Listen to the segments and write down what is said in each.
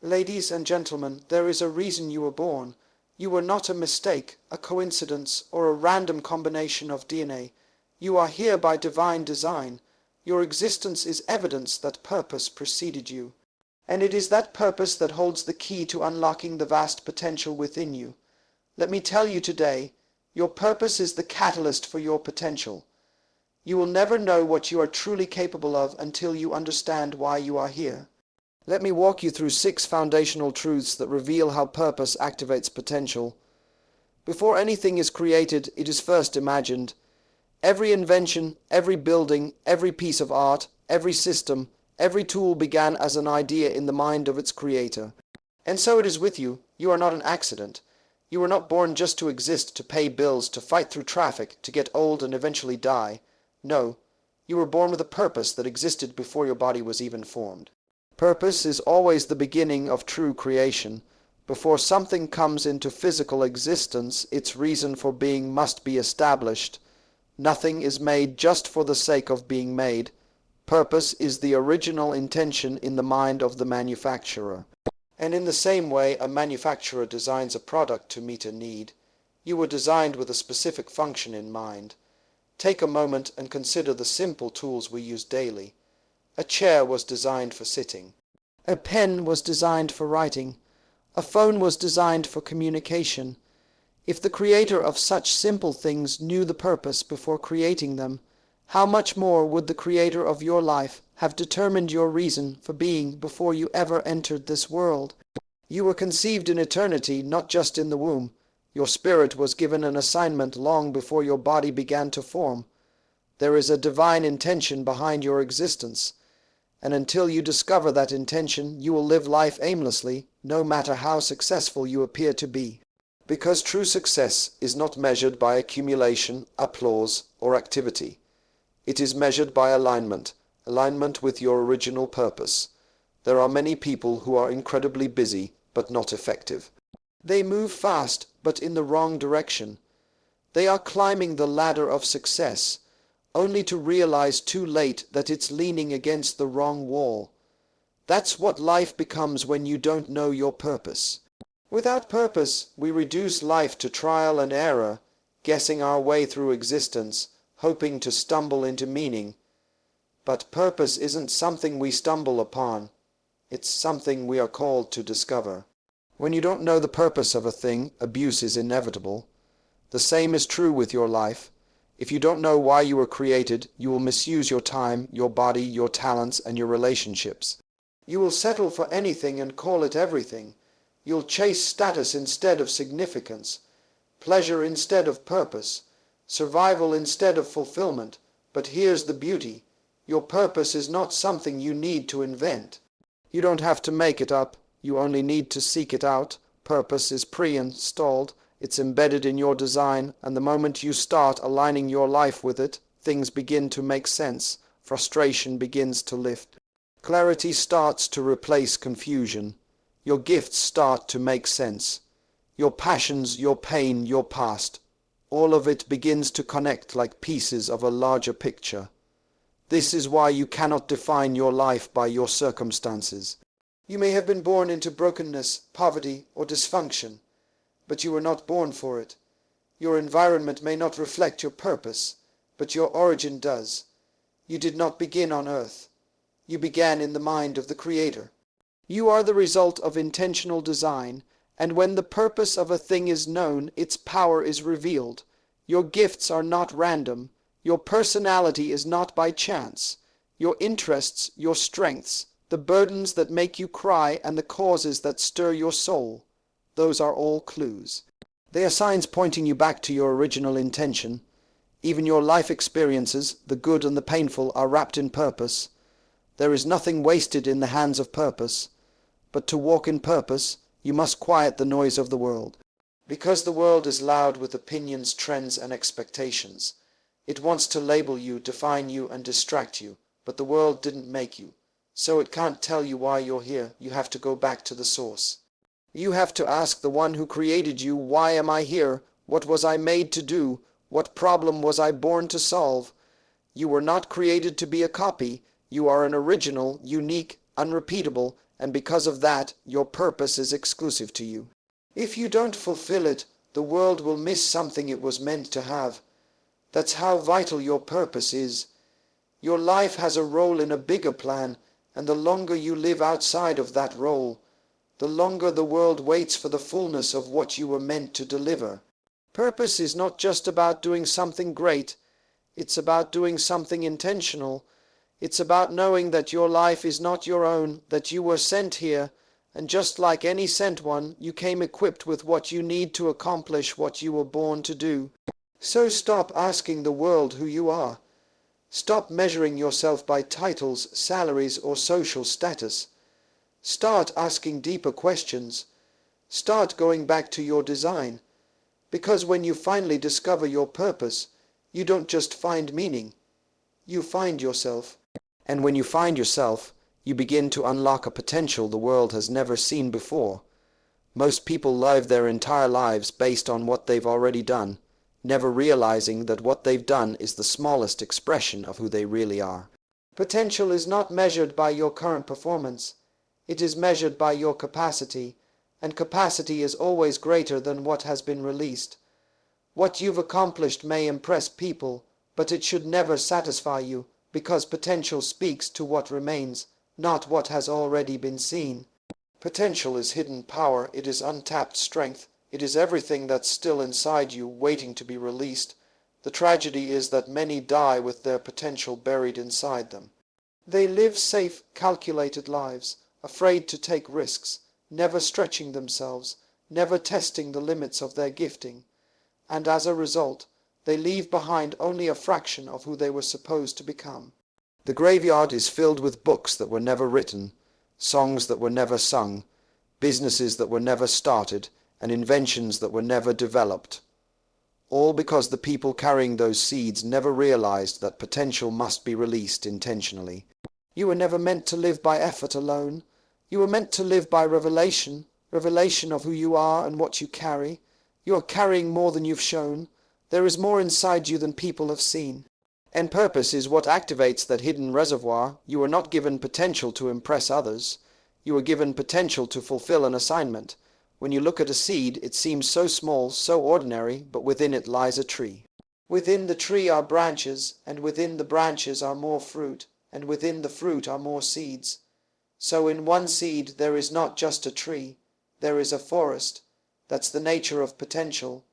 Ladies and gentlemen, there is a reason you were born. You were not a mistake, a coincidence, or a random combination of DNA. You are here by divine design. Your existence is evidence that purpose preceded you. And it is that purpose that holds the key to unlocking the vast potential within you. Let me tell you today, your purpose is the catalyst for your potential. You will never know what you are truly capable of until you understand why you are here. Let me walk you through 6 foundational truths that reveal how purpose activates potential. Before anything is created, it is first imagined. Every invention, every building, every piece of art, every system, every tool began as an idea in the mind of its creator. And so it is with you. You are not an accident. You were not born just to exist, to pay bills, to fight through traffic, to get old and eventually die. No, you were born with a purpose that existed before your body was even formed. Purpose is always the beginning of true creation. Before something comes into physical existence, its reason for being must be established. Nothing is made just for the sake of being made. Purpose is the original intention in the mind of the manufacturer. And in the same way, a manufacturer designs a product to meet a need. You were designed with a specific function in mind. Take a moment and consider the simple tools we use daily. A chair was designed for sitting. A pen was designed for writing. A phone was designed for communication. If the creator of such simple things knew the purpose before creating them, how much more would the creator of your life have determined your reason for being before you ever entered this world? You were conceived in eternity, not just in the womb. Your spirit was given an assignment long before your body began to form. There is a divine intention behind your existence. And until you discover that intention, you will live life aimlessly, no matter how successful you appear to be. Because true success is not measured by accumulation, applause, or activity. It is measured by alignment with your original purpose. There are many people who are incredibly busy, but not effective. They move fast, but in the wrong direction. They are climbing the ladder of success, only to realize too late that it's leaning against the wrong wall. That's what life becomes when you don't know your purpose. Without purpose, we reduce life to trial and error, guessing our way through existence, hoping to stumble into meaning. But purpose isn't something we stumble upon. It's something we are called to discover. When you don't know the purpose of a thing, abuse is inevitable. The same is true with your life. If you don't know why you were created, you will misuse your time, your body, your talents, and your relationships. You will settle for anything and call it everything. You'll chase status instead of significance, pleasure instead of purpose, survival instead of fulfillment. But here's the beauty. Your purpose is not something you need to invent. You don't have to make it up. You only need to seek it out. Purpose is pre-installed. It's embedded in your design, and the moment you start aligning your life with it, things begin to make sense. Frustration begins to lift. Clarity starts to replace confusion. Your gifts start to make sense. Your passions, your pain, your past, all of it begins to connect like pieces of a larger picture. This is why you cannot define your life by your circumstances. You may have been born into brokenness, poverty, or dysfunction, but you were not born for it. Your environment may not reflect your purpose, but your origin does. You did not begin on earth. You began in the mind of the Creator. You are the result of intentional design, and when the purpose of a thing is known, its power is revealed. Your gifts are not random. Your personality is not by chance. Your interests, your strengths, the burdens that make you cry, and the causes that stir your soul, those are all clues. They are signs pointing you back to your original intention. Even your life experiences, the good and the painful, are wrapped in purpose. There is nothing wasted in the hands of purpose. But to walk in purpose, you must quiet the noise of the world. Because the world is loud with opinions, trends, and expectations. It wants to label you, define you, and distract you. But the world didn't make you. So it can't tell you why you're here. You have to go back to the source. You have to ask the one who created you, why am I here? What was I made to do? What problem was I born to solve? You were not created to be a copy. You are an original, unique, unrepeatable, and because of that, your purpose is exclusive to you. If you don't fulfill it, the world will miss something it was meant to have. That's how vital your purpose is. Your life has a role in a bigger plan, and the longer you live outside of that role, the longer the world waits for the fullness of what you were meant to deliver. Purpose is not just about doing something great, it's about doing something intentional. It's about knowing that your life is not your own, that you were sent here, and just like any sent one, you came equipped with what you need to accomplish what you were born to do. So stop asking the world who you are. Stop measuring yourself by titles, salaries, or social status. Start asking deeper questions. Start going back to your design. Because when you finally discover your purpose, you don't just find meaning. You find yourself. And when you find yourself, you begin to unlock a potential the world has never seen before. Most people live their entire lives based on what they've already done, never realizing that what they've done is the smallest expression of who they really are. Potential is not measured by your current performance. It is measured by your capacity, and capacity is always greater than what has been released. What you've accomplished may impress people, but it should never satisfy you, because potential speaks to what remains, not what has already been seen. Potential is hidden power, it is untapped strength, it is everything that's still inside you waiting to be released. The tragedy is that many die with their potential buried inside them. They live safe, calculated lives, afraid to take risks, never stretching themselves, never testing the limits of their gifting, and as a result, they leave behind only a fraction of who they were supposed to become. The graveyard is filled with books that were never written, songs that were never sung, businesses that were never started, and inventions that were never developed. All because the people carrying those seeds never realized that potential must be released intentionally. You were never meant to live by effort alone. You were meant to live by revelation of who you are and what you carry. You are carrying more than you've shown. There is more inside you than people have seen. And purpose is what activates that hidden reservoir. You were not given potential to impress others. You were given potential to fulfill an assignment. When you look at a seed, it seems so small, so ordinary, but within it lies a tree. Within the tree are branches, and within the branches are more fruit, and within the fruit are more seeds. So in one seed there is not just a tree, there is a forest. That's the nature of potential.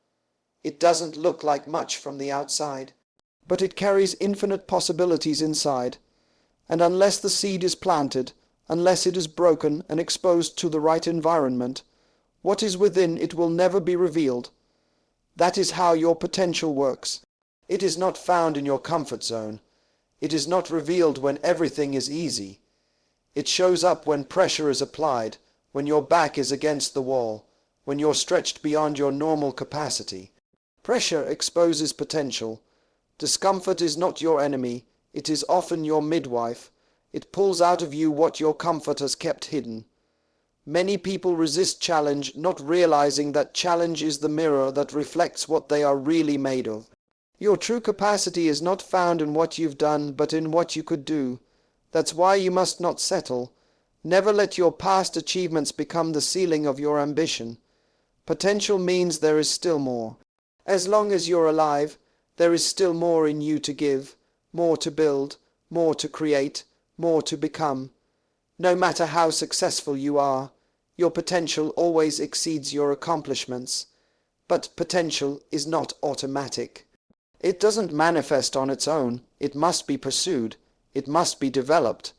It doesn't look like much from the outside, but it carries infinite possibilities inside. And unless the seed is planted, unless it is broken and exposed to the right environment, what is within it will never be revealed. That is how your potential works. It is not found in your comfort zone. It is not revealed when everything is easy. It shows up when pressure is applied, when your back is against the wall, when you're stretched beyond your normal capacity. Pressure exposes potential. Discomfort is not your enemy, it is often your midwife. It pulls out of you what your comfort has kept hidden. Many people resist challenge, not realizing that challenge is the mirror that reflects what they are really made of. Your true capacity is not found in what you've done, but in what you could do. That's why you must not settle. Never let your past achievements become the ceiling of your ambition. Potential means there is still more. As long as you're alive, there is still more in you to give, more to build, more to create, more to become. No matter how successful you are, your potential always exceeds your accomplishments. But potential is not automatic. It doesn't manifest on its own. It must be pursued. It must be developed.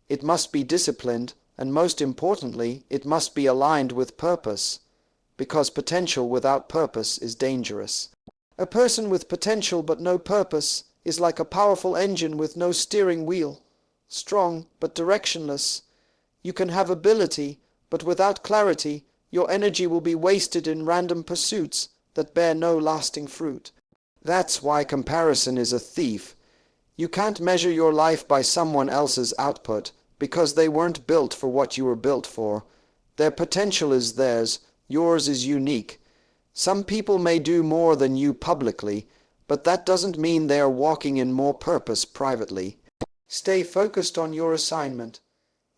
It must be disciplined, and most importantly, it must be aligned with purpose. Because potential without purpose is dangerous. A person with potential but no purpose is like a powerful engine with no steering wheel. Strong but directionless. You can have ability, but without clarity, your energy will be wasted in random pursuits that bear no lasting fruit. That's why comparison is a thief. You can't measure your life by someone else's output, because they weren't built for what you were built for. Their potential is theirs. Yours is unique. Some people may do more than you publicly, but that doesn't mean they are walking in more purpose privately. Stay focused on your assignment.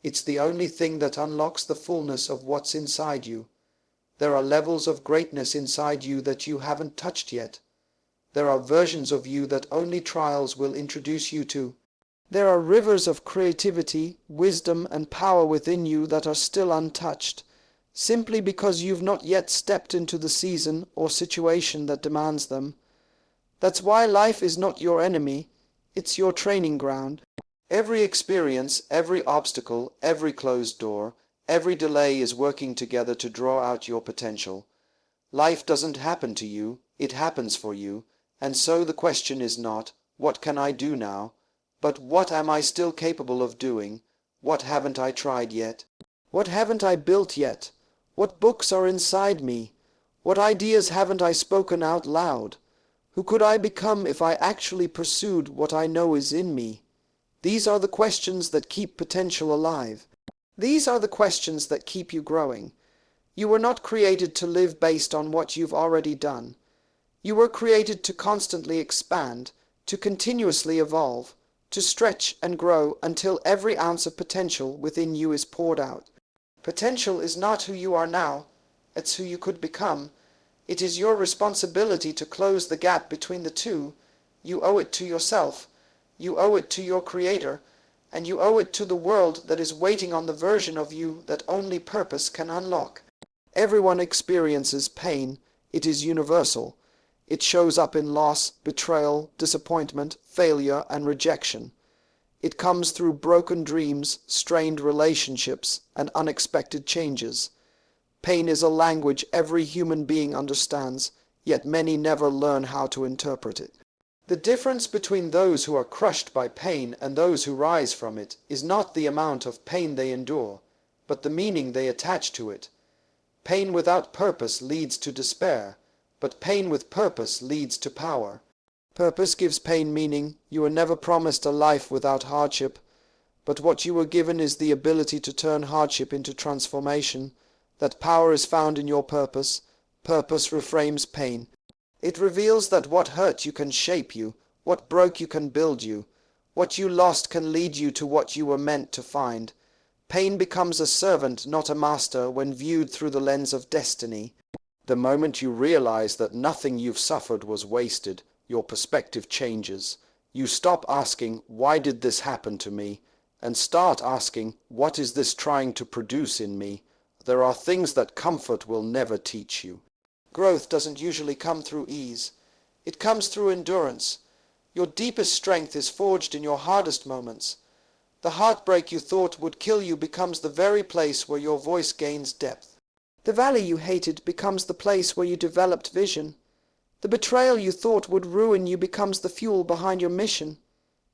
It's the only thing that unlocks the fullness of what's inside you. There are levels of greatness inside you that you haven't touched yet. There are versions of you that only trials will introduce you to. There are rivers of creativity, wisdom, and power within you that are still untouched, simply because you've not yet stepped into the season or situation that demands them. That's why life is not your enemy, it's your training ground. Every experience, every obstacle, every closed door, every delay is working together to draw out your potential. Life doesn't happen to you, it happens for you, and so the question is not, what can I do now? But what am I still capable of doing? What haven't I tried yet? What haven't I built yet? What books are inside me? What ideas haven't I spoken out loud? Who could I become if I actually pursued what I know is in me? These are the questions that keep potential alive. These are the questions that keep you growing. You were not created to live based on what you've already done. You were created to constantly expand, to continuously evolve, to stretch and grow until every ounce of potential within you is poured out. Potential is not who you are now, it's who you could become. It is your responsibility to close the gap between the two. You owe it to yourself, you owe it to your Creator, and you owe it to the world that is waiting on the version of you that only purpose can unlock. Everyone experiences pain. It is universal. It shows up in loss, betrayal, disappointment, failure, and rejection. It comes through broken dreams, strained relationships, and unexpected changes. Pain is a language every human being understands, yet many never learn how to interpret it. The difference between those who are crushed by pain and those who rise from it is not the amount of pain they endure, but the meaning they attach to it. Pain without purpose leads to despair, but pain with purpose leads to power. Purpose gives pain meaning. You were never promised a life without hardship, but what you were given is the ability to turn hardship into transformation. That power is found in your purpose. Purpose reframes pain. It reveals that what hurt you can shape you, what broke you can build you, what you lost can lead you to what you were meant to find. Pain becomes a servant, not a master, when viewed through the lens of destiny. The moment you realize that nothing you've suffered was wasted, your perspective changes. You stop asking, why did this happen to me? And start asking, what is this trying to produce in me? There are things that comfort will never teach you. Growth doesn't usually come through ease. It comes through endurance. Your deepest strength is forged in your hardest moments. The heartbreak you thought would kill you becomes the very place where your voice gains depth. The valley you hated becomes the place where you developed vision. The betrayal you thought would ruin you becomes the fuel behind your mission.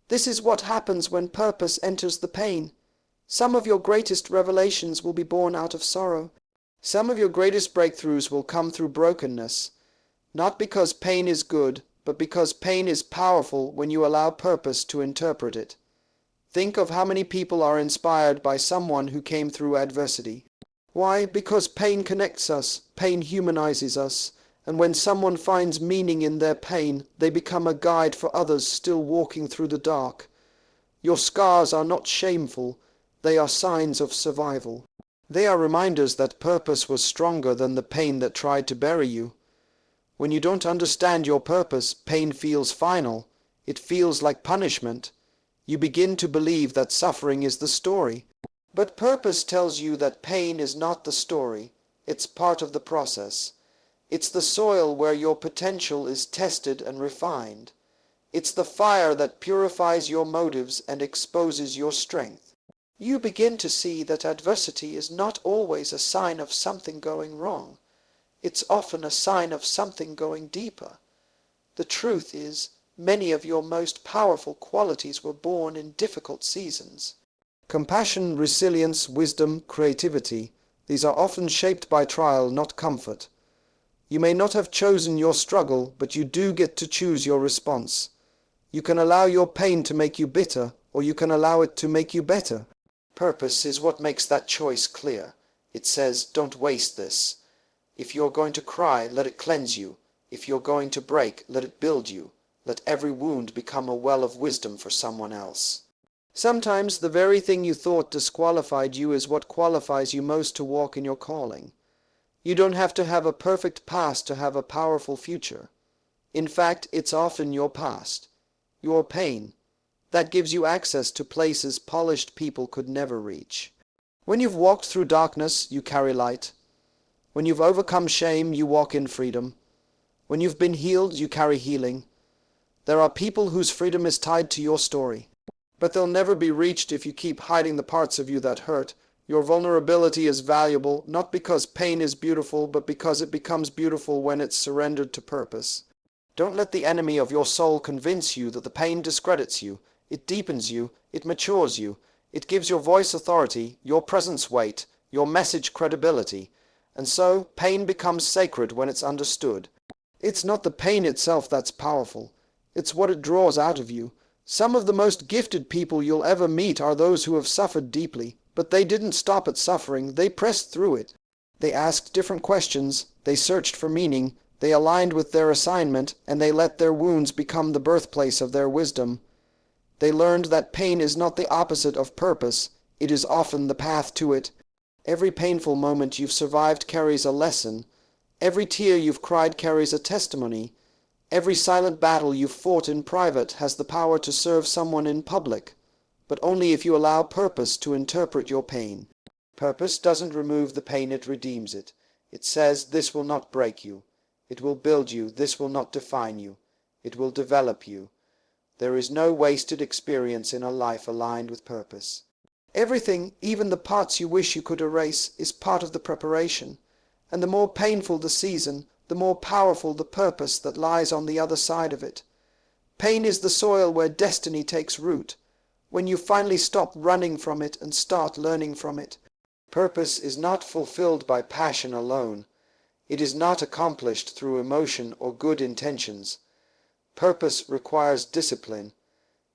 This is what happens when purpose enters the pain. Some of your greatest revelations will be born out of sorrow. Some of your greatest breakthroughs will come through brokenness. Not because pain is good, but because pain is powerful when you allow purpose to interpret it. Think of how many people are inspired by someone who came through adversity. Why? Because pain connects us, pain humanizes us, and when someone finds meaning in their pain, they become a guide for others still walking through the dark. Your scars are not shameful, they are signs of survival. They are reminders that purpose was stronger than the pain that tried to bury you. When you don't understand your purpose, pain feels final. It feels like punishment. You begin to believe that suffering is the story. But purpose tells you that pain is not the story. It's part of the process. It's the soil where your potential is tested and refined. It's the fire that purifies your motives and exposes your strength. You begin to see that adversity is not always a sign of something going wrong. It's often a sign of something going deeper. The truth is, many of your most powerful qualities were born in difficult seasons. Compassion, resilience, wisdom, creativity, these are often shaped by trial, not comfort. You may not have chosen your struggle, but you do get to choose your response. You can allow your pain to make you bitter, or you can allow it to make you better. Purpose is what makes that choice clear. It says, don't waste this. If you're going to cry, let it cleanse you. If you're going to break, let it build you. Let every wound become a well of wisdom for someone else. Sometimes the very thing you thought disqualified you is what qualifies you most to walk in your calling. You don't have to have a perfect past to have a powerful future. In fact, it's often your past, your pain, that gives you access to places polished people could never reach. When you've walked through darkness, you carry light. When you've overcome shame, you walk in freedom. When you've been healed, you carry healing. There are people whose freedom is tied to your story, but they'll never be reached if you keep hiding the parts of you that hurt. Your vulnerability is valuable, not because pain is beautiful, but because it becomes beautiful when it's surrendered to purpose. Don't let the enemy of your soul convince you that the pain discredits you. It deepens you, it matures you, it gives your voice authority, your presence weight, your message credibility. And so, pain becomes sacred when it's understood. It's not the pain itself that's powerful, it's what it draws out of you. Some of the most gifted people you'll ever meet are those who have suffered deeply, but they didn't stop at suffering, they pressed through it. They asked different questions, they searched for meaning, they aligned with their assignment, and they let their wounds become the birthplace of their wisdom. They learned that pain is not the opposite of purpose, it is often the path to it. Every painful moment you've survived carries a lesson. Every tear you've cried carries a testimony. Every silent battle you've fought in private has the power to serve someone in public, but only if you allow purpose to interpret your pain. Purpose doesn't remove the pain, it redeems it. It says, this will not break you. It will build you. This will not define you. It will develop you. There is no wasted experience in a life aligned with purpose. Everything, even the parts you wish you could erase, is part of the preparation. And the more painful the season, the more powerful the purpose that lies on the other side of it. Pain is the soil where destiny takes root, when you finally stop running from it and start learning from it. Purpose is not fulfilled by passion alone. It is not accomplished through emotion or good intentions. Purpose requires discipline.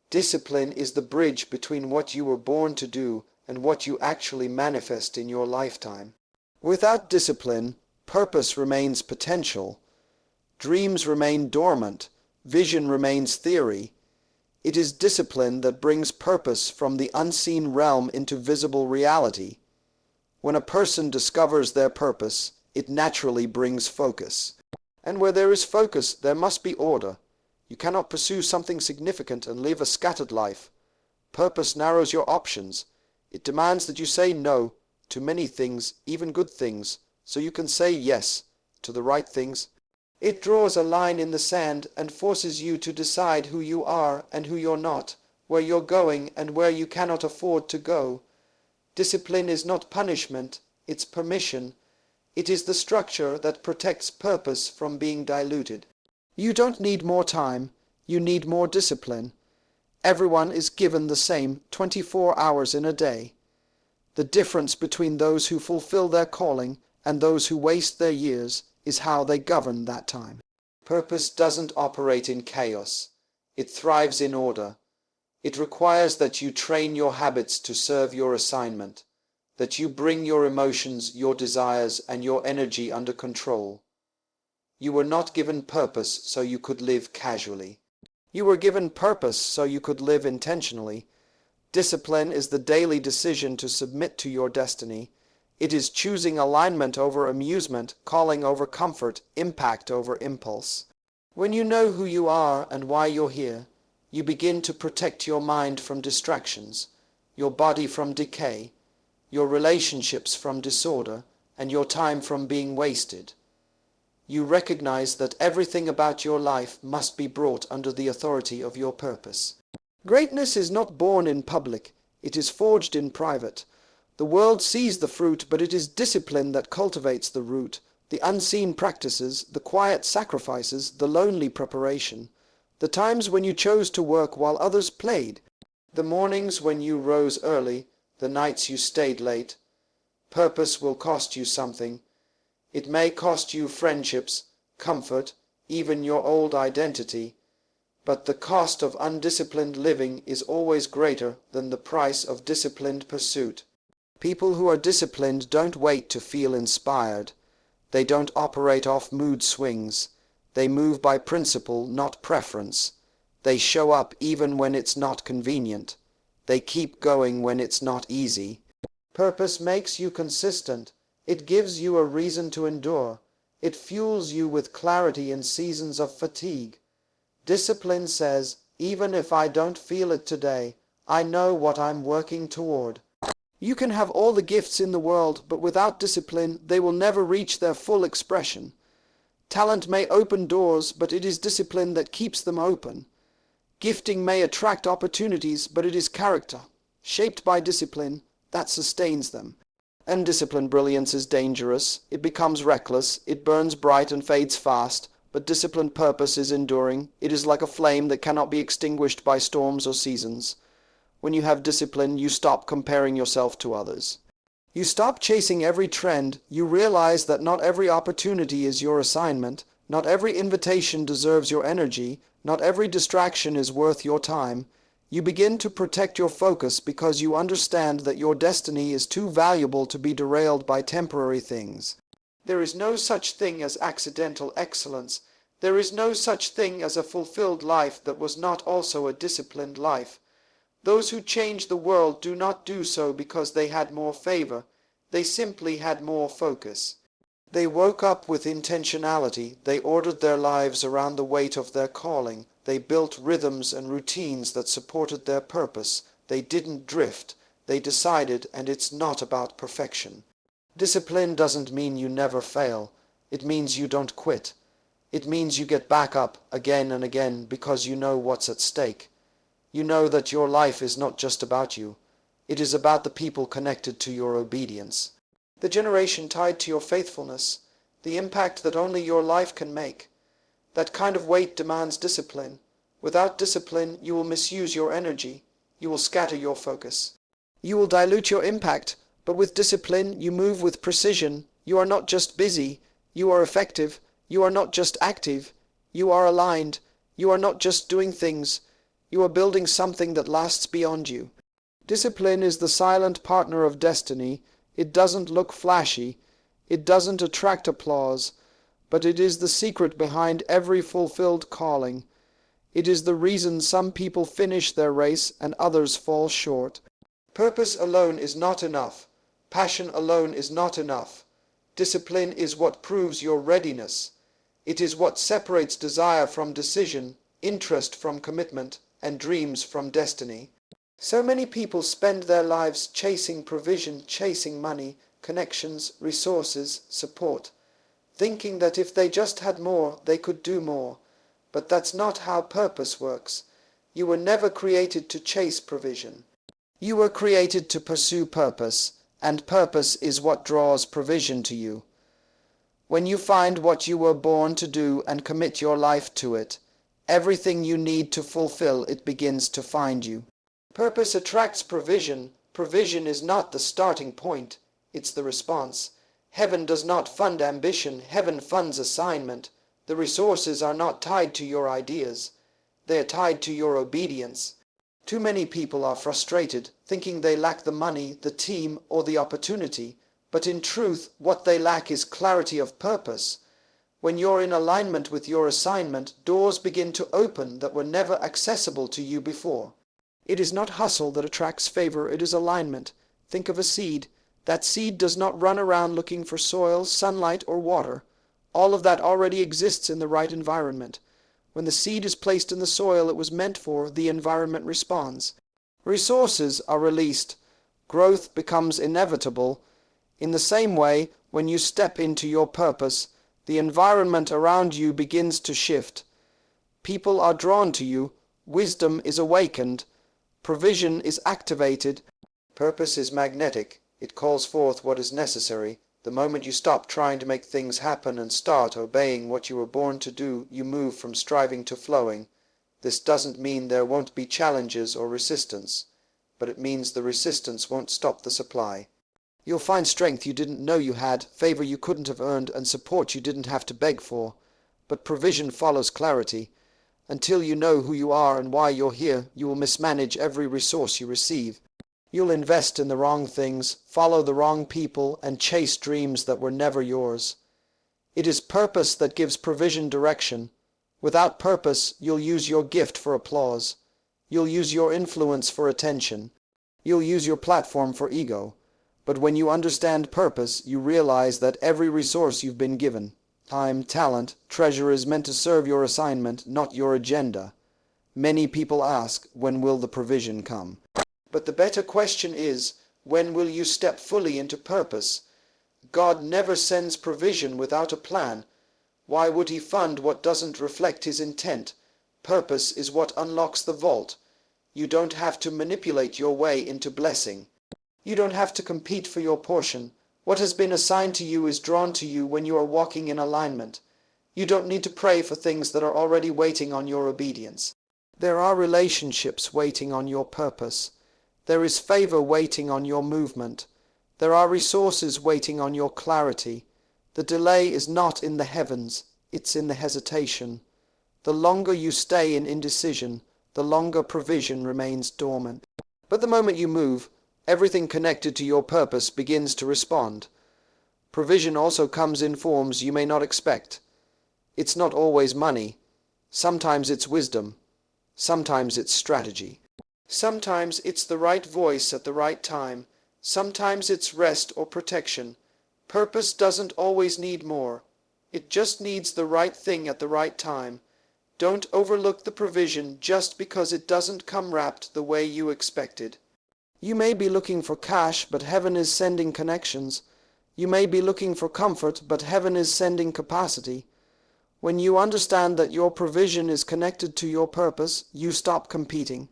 Discipline is the bridge between what you were born to do and what you actually manifest in your lifetime. Without discipline, purpose remains potential. Dreams remain dormant. Vision remains theory. It is discipline that brings purpose from the unseen realm into visible reality. When a person discovers their purpose, it naturally brings focus. And where there is focus, there must be order. You cannot pursue something significant and live a scattered life. Purpose narrows your options. It demands that you say no to many things, even good things, so you can say yes to the right things. It draws a line in the sand and forces you to decide who you are and who you're not, where you're going and where you cannot afford to go. Discipline is not punishment, it's permission. It is the structure that protects purpose from being diluted. You don't need more time, you need more discipline. Everyone is given the same 24 hours in a day. The difference between those who fulfill their calling and those who waste their years is how they govern that time. Purpose doesn't operate in chaos. It thrives in order. It requires that you train your habits to serve your assignment, that you bring your emotions, your desires, and your energy under control. You were not given purpose so you could live casually. You were given purpose so you could live intentionally. Discipline is the daily decision to submit to your destiny. It is choosing alignment over amusement, calling over comfort, impact over impulse. When you know who you are and why you're here, you begin to protect your mind from distractions, your body from decay, your relationships from disorder, and your time from being wasted. You recognize that everything about your life must be brought under the authority of your purpose. Greatness is not born in public, it is forged in private. The world sees the fruit, but it is discipline that cultivates the root, the unseen practices, the quiet sacrifices, the lonely preparation, the times when you chose to work while others played, the mornings when you rose early, the nights you stayed late. Purpose will cost you something. It may cost you friendships, comfort, even your old identity, but the cost of undisciplined living is always greater than the price of disciplined pursuit. People who are disciplined don't wait to feel inspired. They don't operate off mood swings. They move by principle, not preference. They show up even when it's not convenient. They keep going when it's not easy. Purpose makes you consistent. It gives you a reason to endure. It fuels you with clarity in seasons of fatigue. Discipline says, even if I don't feel it today, I know what I'm working toward. You can have all the gifts in the world, but without discipline, they will never reach their full expression. Talent may open doors, but it is discipline that keeps them open. Gifting may attract opportunities, but it is character, shaped by discipline, that sustains them. Undisciplined brilliance is dangerous. It becomes reckless. It burns bright and fades fast. But disciplined purpose is enduring. It is like a flame that cannot be extinguished by storms or seasons. When you have discipline, you stop comparing yourself to others. You stop chasing every trend. You realize that not every opportunity is your assignment. Not every invitation deserves your energy. Not every distraction is worth your time. You begin to protect your focus because you understand that your destiny is too valuable to be derailed by temporary things. There is no such thing as accidental excellence. There is no such thing as a fulfilled life that was not also a disciplined life. Those who change the world do not do so because they had more favor. They simply had more focus. They woke up with intentionality. They ordered their lives around the weight of their calling. They built rhythms and routines that supported their purpose. They didn't drift. They decided, and it's not about perfection. Discipline doesn't mean you never fail. It means you don't quit. It means you get back up again and again because you know what's at stake. You know that your life is not just about you. It is about the people connected to your obedience. The generation tied to your faithfulness. The impact that only your life can make. That kind of weight demands discipline. Without discipline, you will misuse your energy. You will scatter your focus. You will dilute your impact, but with discipline, you move with precision. You are not just busy. You are effective. You are not just active. You are aligned. You are not just doing things. You are building something that lasts beyond you. Discipline is the silent partner of destiny. It doesn't look flashy. It doesn't attract applause. But it is the secret behind every fulfilled calling. It is the reason some people finish their race and others fall short. Purpose alone is not enough. Passion alone is not enough. Discipline is what proves your readiness. It is what separates desire from decision, interest from commitment, and dreams from destiny. So many people spend their lives chasing provision, chasing money, connections, resources, support, thinking that if they just had more, they could do more. But that's not how purpose works. You were never created to chase provision. You were created to pursue purpose, and purpose is what draws provision to you. When you find what you were born to do and commit your life to it, everything you need to fulfill it begins to find you. Purpose attracts provision. Provision is not the starting point, it's the response. Heaven does not fund ambition, heaven funds assignment. The resources are not tied to your ideas, they are tied to your obedience. Too many people are frustrated, thinking they lack the money, the team, or the opportunity, but in truth, what they lack is clarity of purpose. When you're in alignment with your assignment, doors begin to open that were never accessible to you before. It is not hustle that attracts favor, it is alignment. Think of a seed. That seed does not run around looking for soil, sunlight, or water. All of that already exists in the right environment. When the seed is placed in the soil it was meant for, the environment responds. Resources are released. Growth becomes inevitable. In the same way, when you step into your purpose, the environment around you begins to shift. People are drawn to you. Wisdom is awakened. Provision is activated. Purpose is magnetic. It calls forth what is necessary. The moment you stop trying to make things happen and start obeying what you were born to do, you move from striving to flowing. This doesn't mean there won't be challenges or resistance, but it means the resistance won't stop the supply. You'll find strength you didn't know you had, favor you couldn't have earned, and support you didn't have to beg for. But provision follows clarity. Until you know who you are and why you're here, you will mismanage every resource you receive. You'll invest in the wrong things, follow the wrong people, and chase dreams that were never yours. It is purpose that gives provision direction. Without purpose, you'll use your gift for applause. You'll use your influence for attention. You'll use your platform for ego. But when you understand purpose, you realize that every resource you've been given, time, talent, treasure, is meant to serve your assignment, not your agenda. Many people ask, when will the provision come? But the better question is, when will you step fully into purpose? God never sends provision without a plan. Why would he fund what doesn't reflect his intent? Purpose is what unlocks the vault. You don't have to manipulate your way into blessing. You don't have to compete for your portion. What has been assigned to you is drawn to you when you are walking in alignment. You don't need to pray for things that are already waiting on your obedience. There are relationships waiting on your purpose. There is favor waiting on your movement. There are resources waiting on your clarity. The delay is not in the heavens, it's in the hesitation. The longer you stay in indecision, the longer provision remains dormant. But the moment you move, everything connected to your purpose begins to respond. Provision also comes in forms you may not expect. It's not always money. Sometimes it's wisdom. Sometimes it's strategy. Sometimes it's the right voice at the right time. Sometimes it's rest or protection. Purpose doesn't always need more. It just needs the right thing at the right time. Don't overlook the provision just because it doesn't come wrapped the way you expected. You may be looking for cash, but heaven is sending connections. You may be looking for comfort, but heaven is sending capacity. When you understand that your provision is connected to your purpose, you stop competing.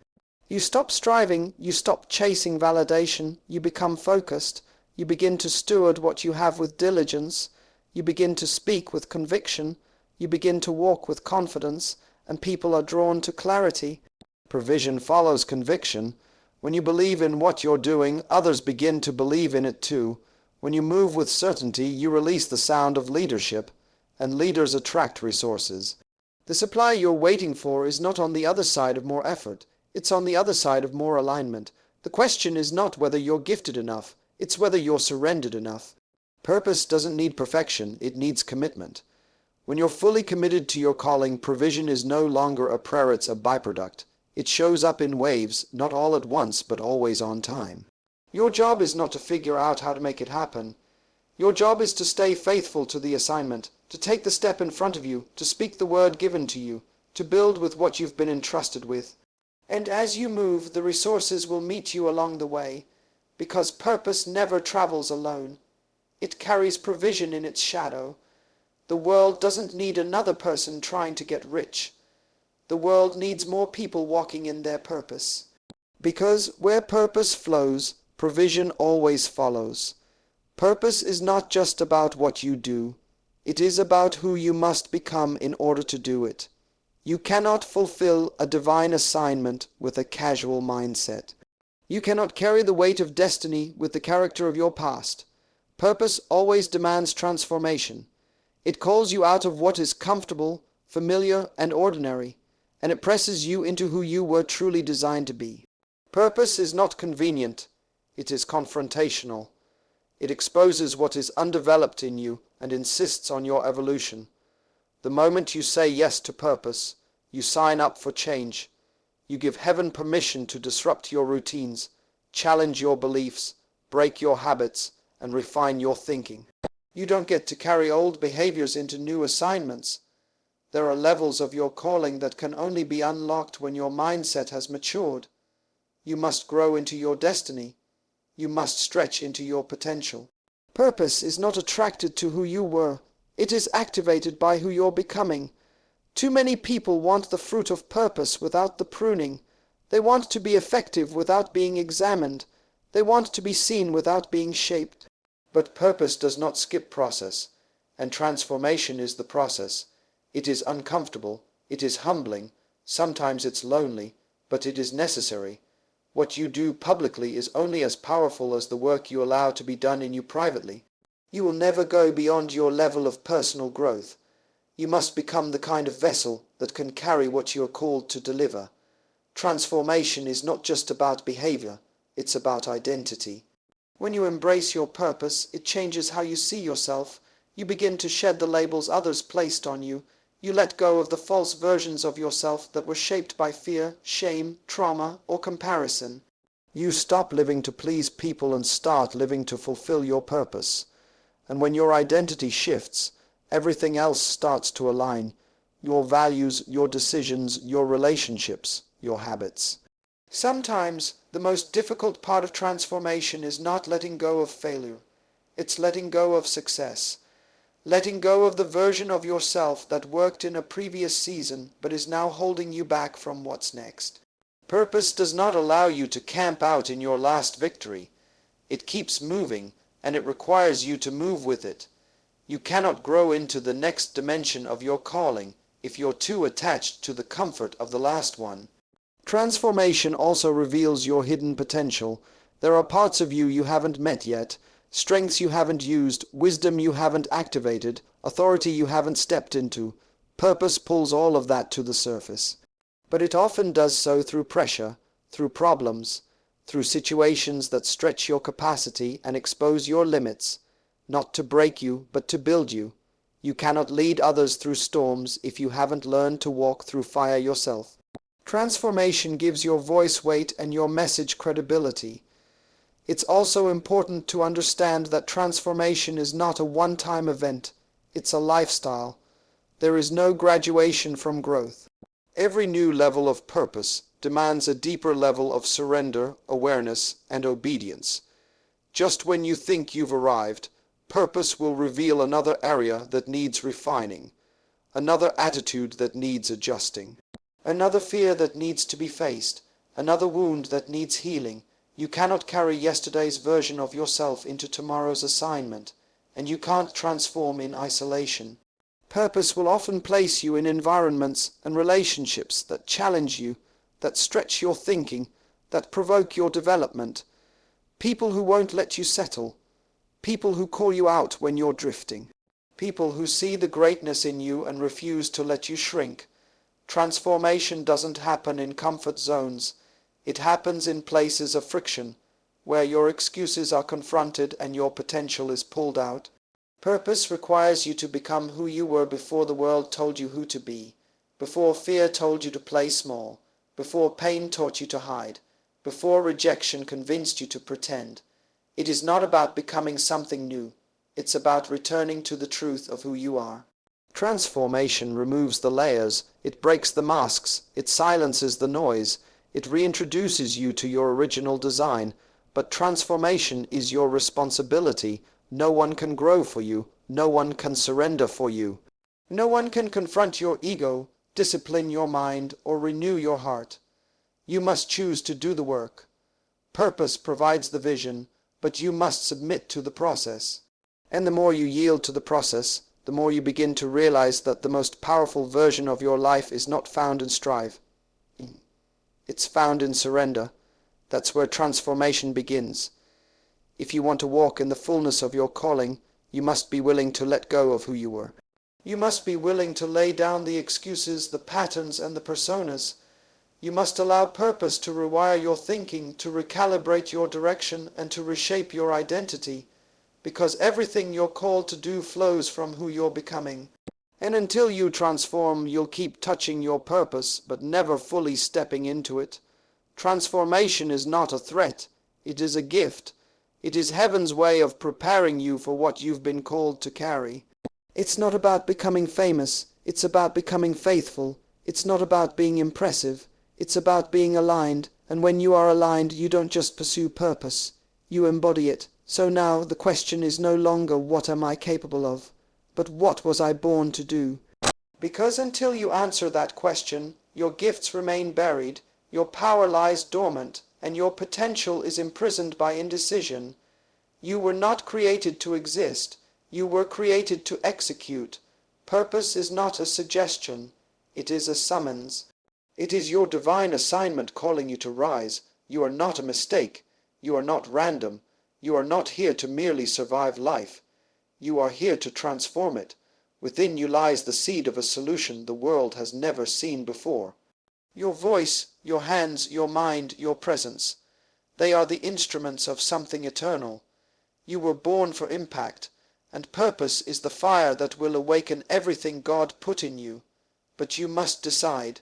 You stop striving, you stop chasing validation, you become focused, you begin to steward what you have with diligence, you begin to speak with conviction, you begin to walk with confidence, and people are drawn to clarity. Provision follows conviction. When you believe in what you're doing, others begin to believe in it too. When you move with certainty, you release the sound of leadership, and leaders attract resources. The supply you're waiting for is not on the other side of more effort. It's on the other side of more alignment. The question is not whether you're gifted enough, it's whether you're surrendered enough. Purpose doesn't need perfection, it needs commitment. When you're fully committed to your calling, provision is no longer a prayer, it's a byproduct. It shows up in waves, not all at once, but always on time. Your job is not to figure out how to make it happen. Your job is to stay faithful to the assignment, to take the step in front of you, to speak the word given to you, to build with what you've been entrusted with. And as you move, the resources will meet you along the way, because purpose never travels alone. It carries provision in its shadow. The world doesn't need another person trying to get rich. The world needs more people walking in their purpose. Because where purpose flows, provision always follows. Purpose is not just about what you do. It is about who you must become in order to do it. You cannot fulfill a divine assignment with a casual mindset. You cannot carry the weight of destiny with the character of your past. Purpose always demands transformation. It calls you out of what is comfortable, familiar, and ordinary, and it presses you into who you were truly designed to be. Purpose is not convenient. It is confrontational. It exposes what is undeveloped in you and insists on your evolution. The moment you say yes to purpose, you sign up for change. You give heaven permission to disrupt your routines, challenge your beliefs, break your habits, and refine your thinking. You don't get to carry old behaviors into new assignments. There are levels of your calling that can only be unlocked when your mindset has matured. You must grow into your destiny. You must stretch into your potential. Purpose is not attracted to who you were. It is activated by who you're becoming. Too many people want the fruit of purpose without the pruning. They want to be effective without being examined. They want to be seen without being shaped. But purpose does not skip process, and transformation is the process. It is uncomfortable, it is humbling, sometimes it's lonely, but it is necessary. What you do publicly is only as powerful as the work you allow to be done in you privately. You will never go beyond your level of personal growth. You must become the kind of vessel that can carry what you are called to deliver. Transformation is not just about behavior, it's about identity. When you embrace your purpose, it changes how you see yourself. You begin to shed the labels others placed on you. You let go of the false versions of yourself that were shaped by fear, shame, trauma, or comparison. You stop living to please people and start living to fulfill your purpose. And when your identity shifts, everything else starts to align. Your values, your decisions, your relationships, your habits. Sometimes the most difficult part of transformation is not letting go of failure. It's letting go of success. Letting go of the version of yourself that worked in a previous season but is now holding you back from what's next. Purpose does not allow you to camp out in your last victory. It keeps moving, and it requires you to move with it. You cannot grow into the next dimension of your calling if you're too attached to the comfort of the last one. Transformation also reveals your hidden potential. There are parts of you you haven't met yet, strengths you haven't used, wisdom you haven't activated, authority you haven't stepped into. Purpose pulls all of that to the surface. But it often does so through pressure, through problems, through situations that stretch your capacity and expose your limits, not to break you, but to build you. You cannot lead others through storms if you haven't learned to walk through fire yourself. Transformation gives your voice weight and your message credibility. It's also important to understand that transformation is not a one-time event. It's a lifestyle. There is no graduation from growth. Every new level of purpose demands a deeper level of surrender, awareness, and obedience. Just when you think you've arrived, purpose will reveal another area that needs refining, another attitude that needs adjusting, another fear that needs to be faced, another wound that needs healing. You cannot carry yesterday's version of yourself into tomorrow's assignment, and you can't transform in isolation. Purpose will often place you in environments and relationships that challenge you, that stretch your thinking, that provoke your development. People who won't let you settle. People who call you out when you're drifting. People who see the greatness in you and refuse to let you shrink. Transformation doesn't happen in comfort zones. It happens in places of friction, where your excuses are confronted and your potential is pulled out. Purpose requires you to become who you were before the world told you who to be, before fear told you to play small, before pain taught you to hide, before rejection convinced you to pretend. It is not about becoming something new. It's about returning to the truth of who you are. Transformation removes the layers, it breaks the masks, it silences the noise, it reintroduces you to your original design. But transformation is your responsibility. No one can grow for you. No one can surrender for you. No one can confront your ego, discipline your mind, or renew your heart. You must choose to do the work. Purpose provides the vision, but you must submit to the process. And the more you yield to the process, the more you begin to realize that the most powerful version of your life is not found in strife. It's found in surrender. That's where transformation begins. If you want to walk in the fullness of your calling, you must be willing to let go of who you were. You must be willing to lay down the excuses, the patterns, and the personas. You must allow purpose to rewire your thinking, to recalibrate your direction, and to reshape your identity. Because everything you're called to do flows from who you're becoming. And until you transform, you'll keep touching your purpose, but never fully stepping into it. Transformation is not a threat. It is a gift. It is heaven's way of preparing you for what you've been called to carry. It's not about becoming famous. It's about becoming faithful. It's not about being impressive. It's about being aligned. And when you are aligned, you don't just pursue purpose. You embody it. So now the question is no longer what am I capable of, but what was I born to do? Because until you answer that question, your gifts remain buried, your power lies dormant, and your potential is imprisoned by indecision. You were not created to exist. You were created to execute. Purpose is not a suggestion. It is a summons. It is your divine assignment calling you to rise. You are not a mistake. You are not random. You are not here to merely survive life. You are here to transform it. Within you lies the seed of a solution the world has never seen before. Your voice, your hands, your mind, your presence. They are the instruments of something eternal. You were born for impact, and purpose is the fire that will awaken everything God put in you. But you must decide.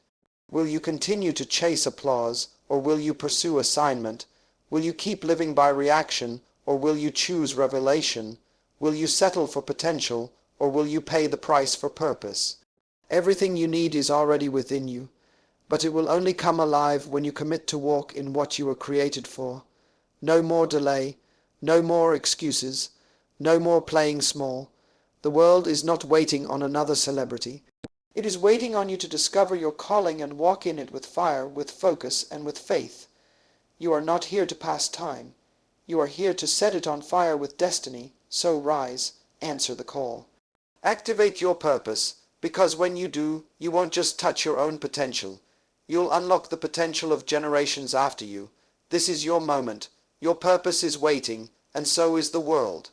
Will you continue to chase applause, or will you pursue assignment? Will you keep living by reaction, or will you choose revelation? Will you settle for potential, or will you pay the price for purpose? Everything you need is already within you, but it will only come alive when you commit to walk in what you were created for. No more delay, no more excuses, no more playing small. The world is not waiting on another celebrity. It is waiting on you to discover your calling and walk in it with fire, with focus, and with faith. You are not here to pass time. You are here to set it on fire with destiny. So rise, answer the call. Activate your purpose, because when you do, you won't just touch your own potential. You'll unlock the potential of generations after you. This is your moment. Your purpose is waiting, and so is the world.